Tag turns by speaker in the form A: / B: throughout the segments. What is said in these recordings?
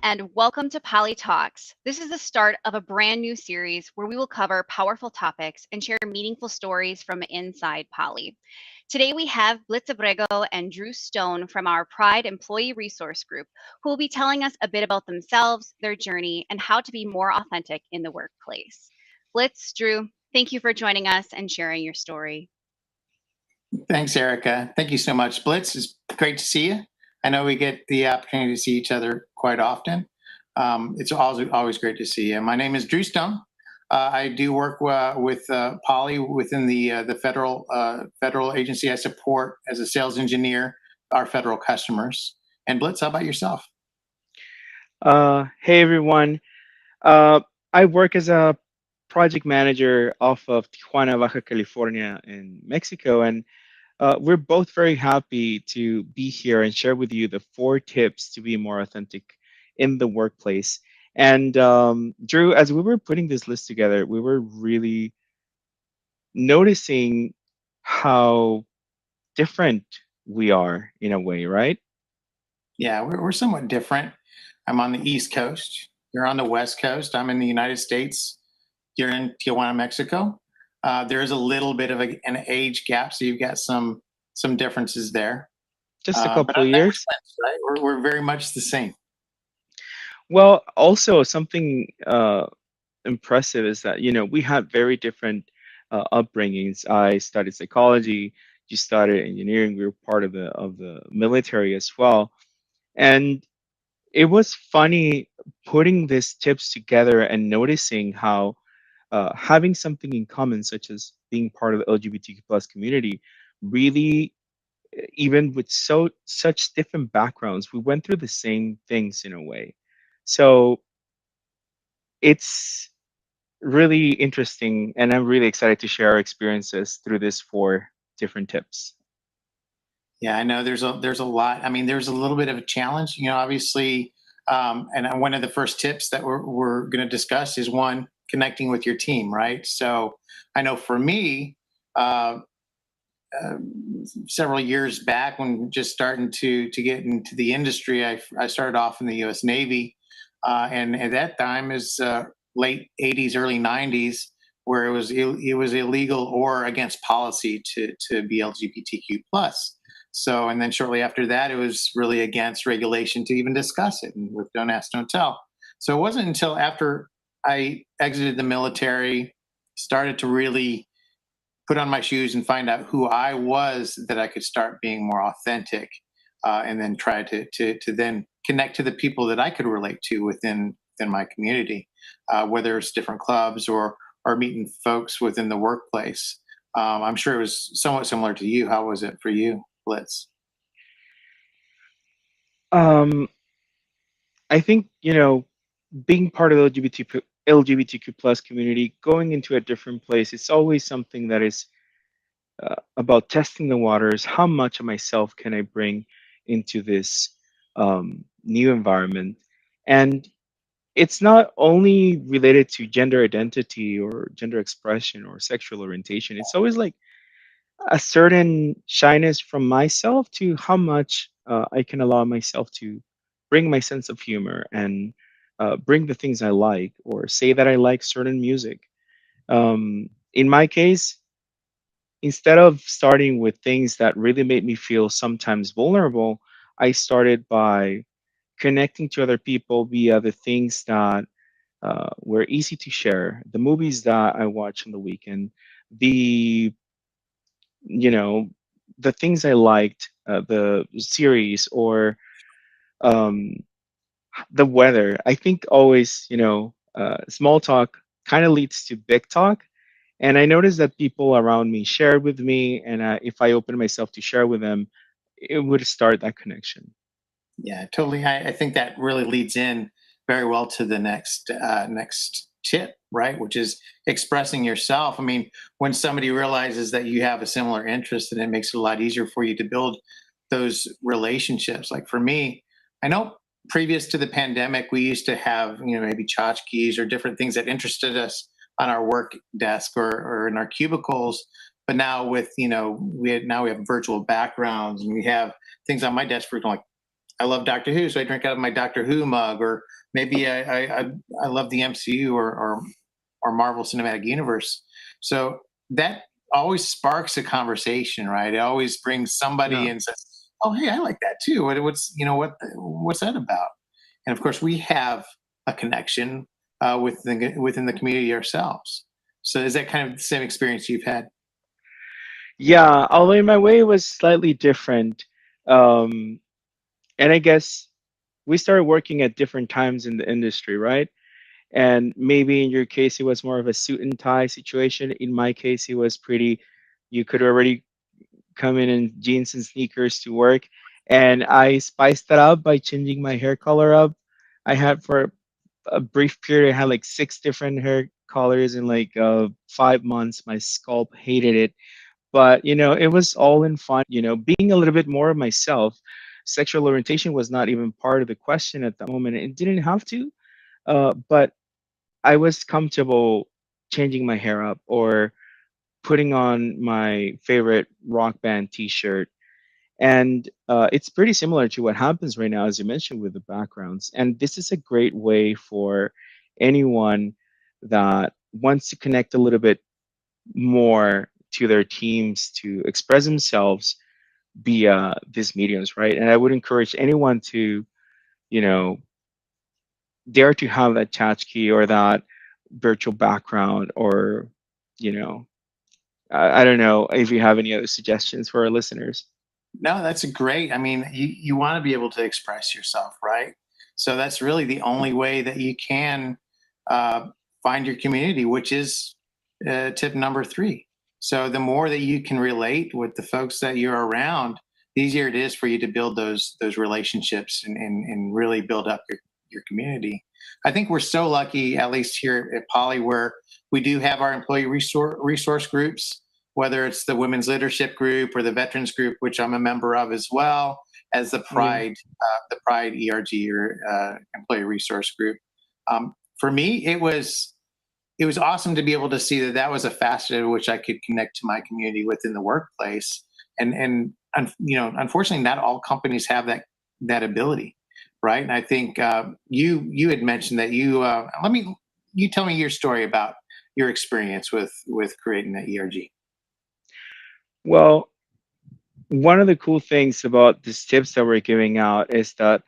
A: and welcome to Poly Talks. This is the start of a brand new series where we will cover powerful topics and share meaningful stories from inside Poly. Today we have Blitz Abrego and Drew Stone from our Pride Employee Resource Group, who will be telling us a bit about themselves, their journey, and how to be more authentic in the workplace. Blitz, Drew, thank you for joining us and sharing your story.
B: Thanks, Erica. Thank you so much. Blitz, it's great to see you. I know we get the opportunity to see each other quite often. It's always great to see you. My name is Drew Stone. I do work with Poly within the federal agency. I support as a sales engineer our federal customers. And Blitz, how about yourself?
C: Hey everyone. Uh, I work as a project manager off of Tijuana, Baja California in Mexico, and we're both very happy to be here and share with you the 4 tips to be more authentic in the workplace. And Drew, as we were putting this list together, we were really noticing how different we are in a way, right?
B: Yeah, we're somewhat different. I'm on the East Coast. You're on the West Coast. I'm in the United States. You're in Tijuana, Mexico. There is a little bit of an age gap, so you've got some differences there.
C: Just a
B: But
C: couple
B: on
C: of
B: that
C: years.
B: sense, right? We're very much the same.
C: Well, also something impressive is that we had very different upbringings. I studied psychology. You studied engineering. We were part of the military as well, and it was funny putting these tips together and noticing how having something in common, such as being part of the LGBTQ plus community, really, even with such different backgrounds, we went through the same things in a way. So it's really interesting, and I'm really excited to share our experiences through these 4 different tips.
B: Yeah, I know there's a lot. I mean, there's a little bit of a challenge, obviously. And one of the first tips that we're going to discuss is one, connecting with your team, right? So I know for me, uh, uh, several years back when just starting to get into the industry, I started off in the U.S. Navy, and at that time is late '80s, early '90s, where it was illegal or against policy to be LGBTQ plus. So, and then shortly after that, it was really against regulation to even discuss it, and with Don't Ask, Don't Tell. So it wasn't until after I exited the military, started to really put on my shoes and find out who I was, that I could start being more authentic, and then try to then connect to the people that I could relate to within my community, whether it's different clubs or meeting folks within the workplace. I'm sure it was somewhat similar to you. How was it for you, Blitz?
C: Um, I think being part of the LGBTQ plus community, going into a different place, it's always something that is about testing the waters. How much of myself can I bring into this new environment? And it's not only related to gender identity or gender expression or sexual orientation. It's always like a certain shyness from myself to how much I can allow myself to bring my sense of humor and bring the things I like or say that I like certain music. In my case, instead of starting with things that really made me feel sometimes vulnerable, I started by connecting to other people via the things that were easy to share, the movies that I watch on the weekend, the you know the things I liked, the series or um, the weather. I think always small talk kind of leads to big talk. And I noticed that people around me shared with me, and if I opened myself to share with them, it would start that connection.
B: Yeah, totally. I think that really leads in very well to the next tip, right? Which is expressing yourself. I mean, when somebody realizes that you have a similar interest, then it makes it a lot easier for you to build those relationships. Like for me, I know previous to the pandemic, we used to have maybe tchotchkes or different things that interested us on our work desk or in our cubicles. But now with we have virtual backgrounds, and we have things on my desk for like I love Doctor Who, so I drink out of my Doctor Who mug, or maybe I love the MCU or Marvel Cinematic Universe. So that always sparks a conversation, right? It always brings somebody
C: Yeah.
B: and says, "Oh, hey, I like that too. What's what's that about?" And of course, we have a connection within the community ourselves. So is that kind of the same experience you've had?
C: Yeah, although in my way it was slightly different. Um, and I guess we started working at different times in the industry, right? And maybe in your case, it was more of a suit and tie situation. In my case, it was pretty, you could already come in jeans and sneakers to work. And I spiced that up by changing my hair color up. I had for a brief period, I had like 6 different hair colors in like 5 months. My scalp hated it, but it was all in fun. Being a little bit more of myself. Sexual orientation was not even part of the question at the moment. It didn't have to, but I was comfortable changing my hair up or putting on my favorite rock band T-shirt. And it's pretty similar to what happens right now, as you mentioned, with the backgrounds. And this is a great way for anyone that wants to connect a little bit more to their teams to express themselves via these mediums, right? And I would encourage anyone to, you know, dare to have that touch key or that virtual background, or, you know, I don't know if you have any other suggestions for our listeners.
B: No, that's great. I mean, you want to be able to express yourself, right? So that's really the only way that you can uh, find your community, which is tip number three. So the more that you can relate with the folks that you're around, the easier it is for you to build those relationships and really build up your community. I think we're so lucky, at least here at Poly, where we do have our employee resource groups, whether it's the women's leadership group or the veterans group, which I'm a member of, as well as
C: Yeah.
B: the Pride ERG, or employee resource group. For me, it was awesome to be able to see that that was a facet in which I could connect to my community within the workplace. Unfortunately, not all companies have that ability, right? And I think you had mentioned that you tell me your story about your experience with creating the ERG.
C: Well, one of the cool things about these tips that we're giving out is that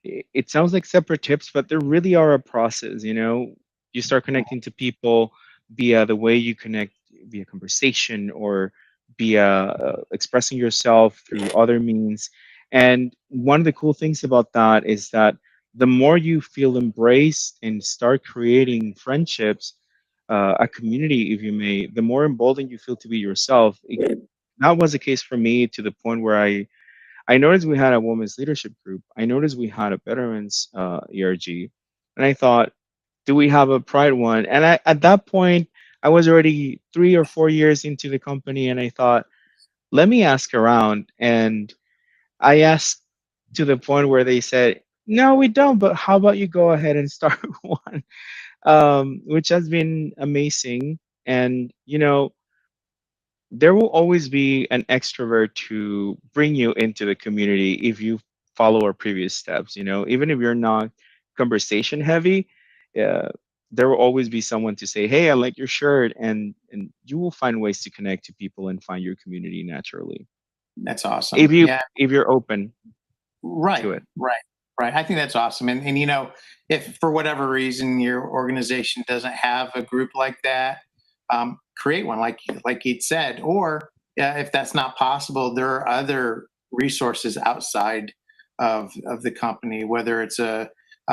C: it sounds like separate tips, but there really are a process. You start connecting to people via the way you connect via conversation, or via expressing yourself through other means. And one of the cool things about that is that the more you feel embraced and start creating friendships, a community, if you may, the more emboldened you feel to be yourself. That was the case for me, to the point where I noticed we had a women's leadership group. I noticed we had a veterans ERG, and I thought, do we have a pride one? And at that point, I was already 3 or 4 years into the company, and I thought, let me ask around. And I asked to the point where they said, no, we don't. But how about you go ahead and start one? Which has been amazing. And there will always be an extrovert to bring you into the community if you follow our previous steps. Even if you're not conversation heavy, uh, there will always be someone to say, hey, I like your shirt. And you will find ways to connect to people and find your community naturally,
B: That's
C: if
B: awesome.
C: you
B: Yeah.
C: if you're open
B: Right,
C: to it.
B: right, right. I think that's awesome. And if for whatever reason your organization doesn't have a group like that, create one, like you'd said. Or if that's not possible, there are other resources outside of the company, whether it's a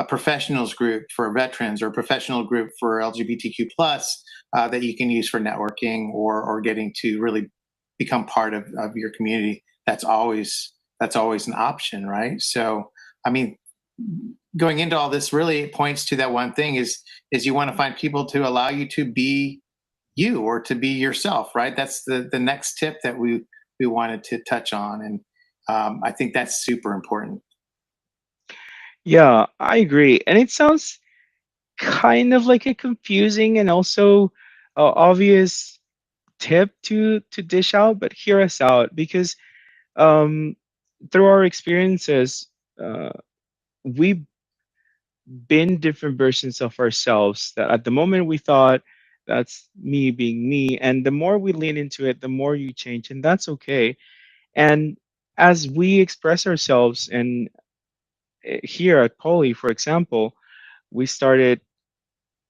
B: professionals group for veterans, or a professional group for LGBTQ plus, that you can use for networking, or getting to really become part of your community. That's always an option, right? So, I mean, going into all this, really it points to that one thing, is you want to find people to allow you to be you, or to be yourself, right? That's the next tip that we wanted to touch on. And I think that's super important.
C: Yeah, I agree. And it sounds kind of like a confusing and also obvious tip to dish out, but hear us out, because um, through our experiences, we've been different versions of ourselves that at the moment we thought that's me being me. And the more we lean into it, the more you change, and that's okay. And as we express ourselves, and here at Poly, for example, we started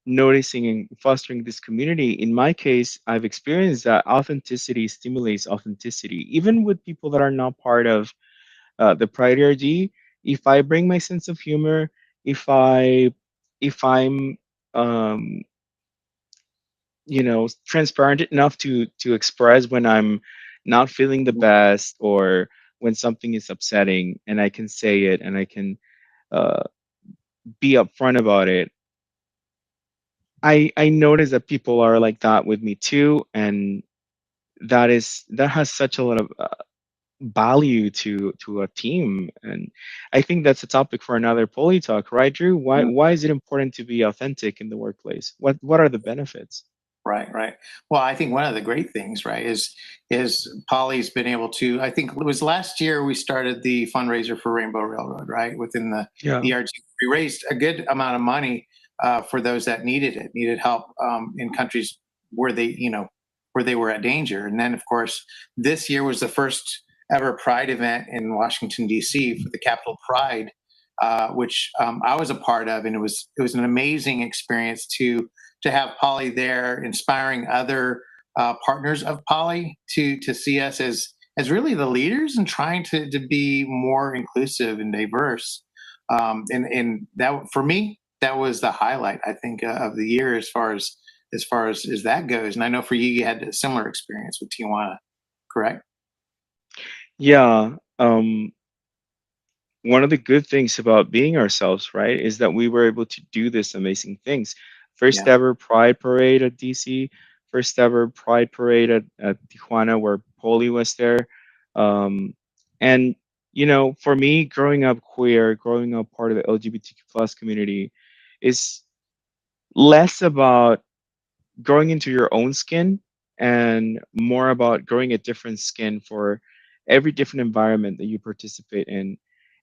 C: noticing and fostering this community. In my case, I've experienced that authenticity stimulates authenticity, even with people that are not part of the Pride RD. If I bring my sense of humor, if I if I'm um, transparent enough to express when I'm not feeling the best or when something is upsetting, and I can say it and I can uh, be upfront about it. I notice that people are like that with me too, and that has such a lot of value to a team. And I think that's a topic for another poly talk, right, Drew? Why is it important to be authentic in the workplace? What are the benefits?
B: Right, right. Well, I think one of the great things, right, is Polly's been able to. I think it was last year we started the fundraiser for Rainbow Railroad, right, within the
C: Yeah.
B: ERG. We raised a good amount of money for those that needed help in countries where where they were at danger. And then, of course, this year was the first ever Pride event in Washington D.C. for the Capitol Pride, which I was a part of, and it was an amazing experience to have Poly there, inspiring other partners of Poly to see us as really the leaders and trying to be more inclusive and diverse. And that for me, that was the highlight, I think, of the year as that goes. And I know for you, you had a similar experience with Tijuana, correct?
C: Yeah. One of the good things about being ourselves, right, is that we were able to do this amazing things. First
B: Yeah.
C: ever Pride Parade at DC, first ever Pride Parade at Tijuana where Poli was there. And, for me, growing up queer, growing up part of the LGBTQ plus community is less about growing into your own skin and more about growing a different skin for every different environment that you participate in.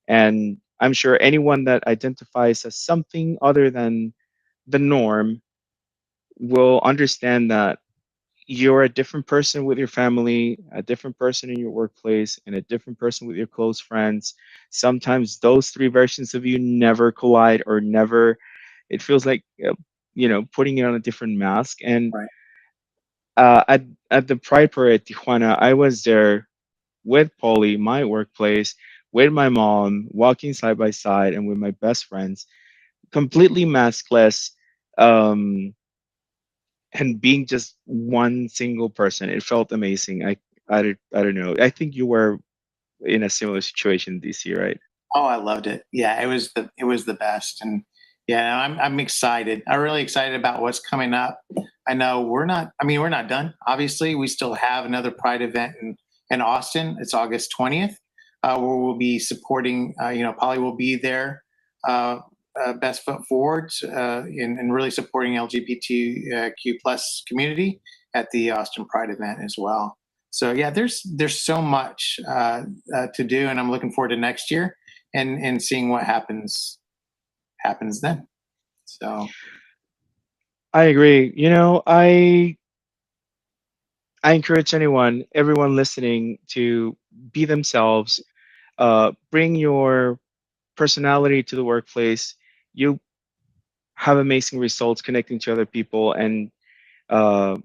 C: And I'm sure anyone that identifies as something other than the norm will understand that you're a different person with your family, a different person in your workplace, and a different person with your close friends. Sometimes those three versions of you never collide or never, it feels like, putting it on a different mask. And
B: Right.
C: at the Pride Parade at Tijuana, I was there with Polly, my workplace, with my mom, walking side by side, and with my best friends, completely maskless, um, and being just one single person. It felt amazing. I don't know. I think you were in a similar situation this year, right?
B: Oh, I loved it. Yeah, it was the best. And yeah, I'm excited. I'm really excited about what's coming up. I know we're not done. Obviously, we still have another Pride event in Austin. It's August 20th, where we'll be supporting. Polly will be there. Best foot forward in really supporting LGBTQ plus community at the Austin Pride event as well. So yeah, there's so much to do, and I'm looking forward to next year and seeing what happens then. So
C: I agree. I encourage everyone listening, to be themselves. Bring your personality to the workplace. You have amazing results connecting to other people, and uh,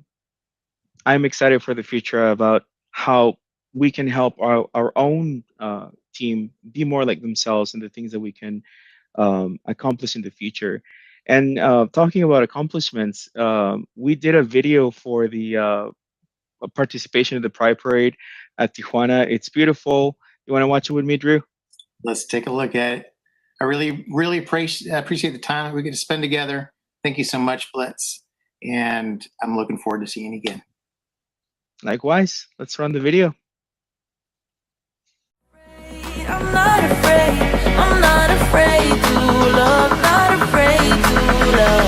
C: I'm excited for the future about how we can help our own team be more like themselves and the things that we can accomplish in the future. And talking about accomplishments, we did a video for the participation in the Pride Parade at Tijuana. It's beautiful. You want to watch it with me, Drew?
B: let's take a look at it. I really appreciate the time that we get to spend together. Thank you so much, Blitz. And I'm looking forward to seeing you again.
C: Likewise, let's run the video.
D: I'm not afraid to love, not afraid to love.